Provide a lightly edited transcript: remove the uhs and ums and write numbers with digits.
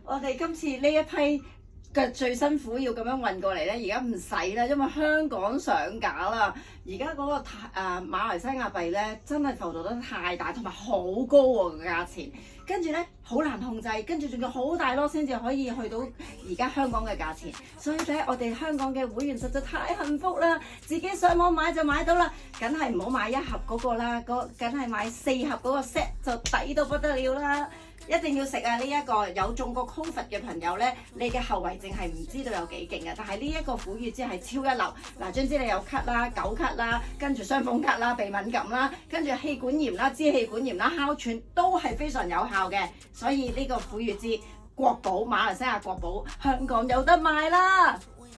我哋今次呢一批嘅最辛苦要咁樣運過嚟咧，而家唔使啦，因為香港上架啦。而家嗰個馬來西亞幣咧，真係浮動得太大，同埋好高喎個價錢。跟住咧好難控制，跟住仲要好大咯，先至可以去到而家香港嘅價錢。所以咧，我哋香港嘅會員實在太幸福啦，自己上網買就買到啦。梗係唔好買一盒嗰個啦，梗係買4盒嗰個 set 就抵到不得了啦。一定要食啊！呢一個有中過 Covid 嘅朋友咧，你嘅後遺症係唔知道有幾勁嘅，但係呢一個虎乳脂係超一流。嗱，總之你有咳啦、久咳啦，跟住傷風咳啦、鼻敏感啦，跟住氣管炎啦、支氣管炎啦、哮喘都係非常有效嘅。所以呢個虎乳脂國寶馬來西亞國寶，香港有得賣啦！